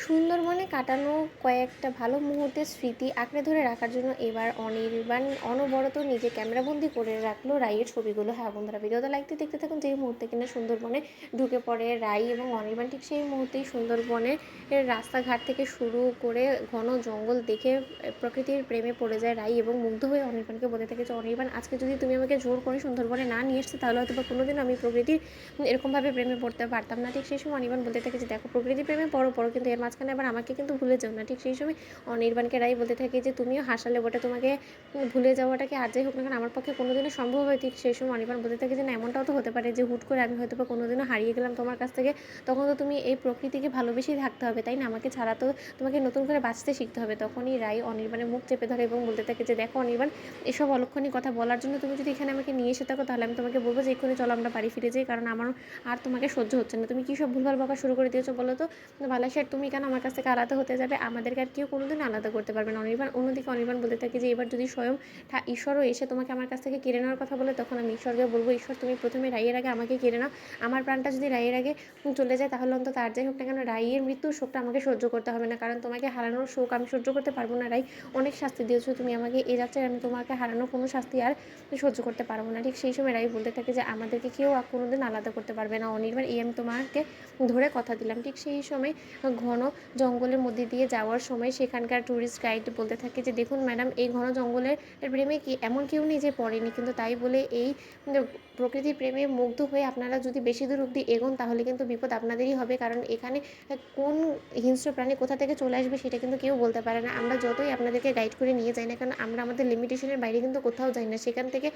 সুন্দরবনে কাটানো কয়েকটা ভালো মুহূর্তের স্মৃতি আঁকড়ে ধরে রাখার জন্য এবার অনির্বাণ অনবরত নিজে ক্যামেরাবন্দি করে রাখলো রাইয়ের ছবিগুলো। হ্যাঁ বন্ধুরা, ভিডিওটা লাইকতে দেখতে থাকুন। যেই মুহূর্তে কিনা সুন্দরবনে ঢুকে পড়ে রাই এবং অনির্বাণ, ঠিক সেই মুহূর্তেই সুন্দরবনে রাস্তাঘাট থেকে শুরু করে ঘন জঙ্গল দেখে প্রকৃতির প্রেমে পড়ে যায় রাই এবং মুগ্ধ হয়ে অনির্বাণকে বলে থাকে যে অনির্বাণ, আজকে যদি তুমি আমাকে জোর করে সুন্দরবনে না নিয়ে এসতে তাহলে হয়তো বা কোনোদিন আমি প্রকৃতির এরকমভাবে প্রেমে পড়তে পারতাম না। ঠিক সেই সময় অনির্বাণ বলতে থাকে যে দেখো, প্রকৃতির প্রেমে পড়ো পড়ো, কিন্তু এর মাঝখানে আবার আমাকে কিন্তু ভুলে যাও না। ঠিক সেই সময় অনির্বাণকে রাই বলতে থাকে যে তুমিও হাসালে বটে, তোমাকে ভুলে যাওয়াটাকে আর যাই হোক না কেন আমার পক্ষে কোনোদিনও সম্ভব হয়। ঠিক সেই সময় অনির্বাণ বলতে থাকে যে না, এমনটাও তো হতে পারে যে হুট করে আমি হয়তো বা কোনোদিনও হারিয়ে গেলাম তোমার কাছ থেকে, তখন তো তুমি এই প্রকৃতিকে ভালোবেসেই থাকতে হবে, তাই না? আমাকে ছাড়া তো তোমাকে নতুন করে বাঁচতে শিখতে হবে। তখনই রাই অনির্বাণের মুখ চেপে ধরে এবং বলতে থাকে যে দেখো অনির্বাণ, এসব অলক্ষণী কথা বলার জন্য তুমি যদি এখানে আমাকে নিয়ে এসে থাকো তাহলে আমি তোমাকে বলবো যে এক্ষুনি চলো আমরা বাড়ি ফিরে যাই, কারণ আমার আর তোমাকে সহ্য হচ্ছে না। তুমি কী সব ভুলভাল বকা শুরু করে দিয়েছো বলো তো? বালাশের তুমি কেন আমার কাছ থেকে আলাদা হতে যাবে? আমাদেরকে আর কেউ কোনোদিন আলাদা করতে পারবে না। অন্যদিকে অনির্বাণ বলতে থাকে যে এবার যদি স্বয়ং ঈশ্বরও এসে তোমাকে আমার কাছ থেকে কেড়ে নেওয়ার কথা বলে, তখন আমি ঈশ্বরকে বলবো, ঈশ্বর তুমি প্রথমে রাইয়ের আগে আমাকে কেড়ে নাও। আমার প্রাণটা যদি রাইয়ের আগে চলে যায় তাহলে অন্তত আর যাই হোক না কেন রাইয়ের মৃত্যুর শোকটা আমাকে সহ্য করতে হবে না, কারণ তোমাকে হারানোর শোক আমি সহ্য করতে পারবো না রাই। অনেক শাস্তি দিয়েছো তুমি আমাকে, এ যাত্রায় আমি তোমাকে হারানোর কোনো শাস্তি আর সহ্য করতে পারবো না। ঠিক সেই সময় রাই বলতে থাকে যে আমাদেরকে কেউ আর কোনোদিন আলাদা করতে পারবে না অনির্বাণ, এই আমি তোমাকে ধরে কথা দিলাম। ঠিক সেই সময় ঘন জঙ্গলের মধ্যে দিয়ে যাওয়ার সময় সেখানকার ট্যুরিস্ট গাইড বলতে থাকে যে দেখুন ম্যাডাম, এই ঘন জঙ্গলের প্রেমে কি এমন কেউ নেই যে পড়েনি, কিন্তু তাই বলে এই প্রকৃতির প্রেমে মুগ্ধ হয়ে আপনারা যদি বেশি দূর অবধি এগোন তাহলে কিন্তু বিপদ আপনাদেরই হবে, কারণ এখানে কোন হিংস্র প্রাণী কোথা থেকে চলে আসবে সেটা কিন্তু কেউ বলতে পারে না। আমরা যতই আপনাদেরকে গাইড করে নিয়ে যাই না, কারণ আমরা আমাদের লিমিটেশনের বাইরে কিন্তু কোথাও যাই না। সেখান থেকে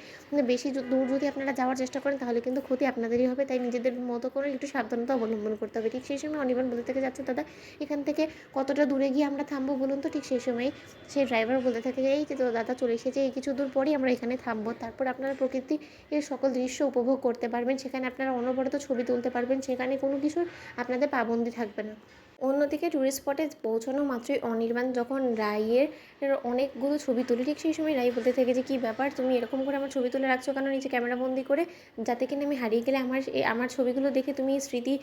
বেশি দূর যদি আপনারা যাওয়ার চেষ্টা করেন তাহলে কিন্তু ক্ষতি আপনাদেরই হবে, তাই নিজেদের মতো করে একটু সাবধানতা অবলম্বন করতে হবে। ঠিক সেই সময় অনির্বাণ বলতে থেকে যাচ্ছে দাদা, এখান থেকে কতটা দূরে গিয়ে আমরা থামবো বলুন তো? ঠিক সেই সময় সেই ড্রাইভার বলতে থাকে যে এই যে তো দাদা চলে এসেছে, এই কিছু দূর পরেই আমরা এখানে থামবো, তারপর আপনারা প্রকৃতি এর সকল দৃশ্য উপভোগ করতে পারবেন, সেখানে আপনারা অনবরত ছবি তুলতে পারবেন, সেখানে কোনো কিছুর আপনাদের পাবন্দি থাকবে না। অন্যদিকে ট্যুরিস্ট স্পটে পৌঁছানো মাত্রই অনির্বাণ যখন রাইয়ের অনেকগুলো ছবি তুলে, ঠিক সেই সময় রাই বলতে থাকে যে কী ব্যাপার, তুমি এরকম করে আমার ছবি তুলে রাখছো কেন নিচে ক্যামেরাবন্দি করে, যাতে কিনা আমি হারিয়ে গেলে আমার ছবিগুলো দেখে তুমি স্মৃতি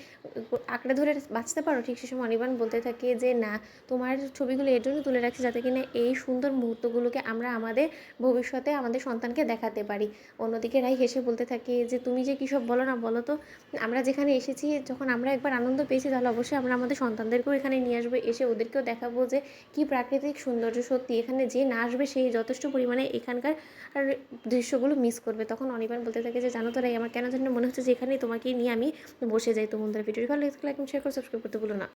আঁকড়ে ধরে বাঁচতে পারো? ঠিক সেই সময় অনির্বাণ বলতে থাকে যে না, তোমার ছবিগুলো এর জন্য তুলে রাখছি যাতে কিনা এই সুন্দর মুহূর্তগুলোকে আমরা আমাদের ভবিষ্যতে আমাদের সন্তানকে দেখাতে পারি। অন্যদিকে রাই হেসে বলতে থাকে যে তুমি যে কী সব বলো না বলো তো, আমরা যেখানে এসেছি, যখন আমরা একবার আনন্দ পেয়েছি তাহলে অবশ্যই আমরা আমাদের সন্তানদেরকেও এখানে নিয়ে আসবো, এসে ওদেরকেও দেখাবো যে কী প্রাকৃতিক সৌন্দর্য। সত্যি এখানে যে না আসবে সেই যথেষ্ট পরিমাণে এখানকার আর দৃশ্যগুলো মিস করবে। তখন অনির্বাণ বলতে থাকে যে জানো তো রাই, আমার কেন জানি মনে হচ্ছে যে এখানেই তোমাকে নিয়ে আমি বসে যাই। তো বন্ধুরা, ভিডিওটি ভালো লাগলে লাইক এবং শেয়ার করে সাবস্ক্রাইব করতে ভুলো না।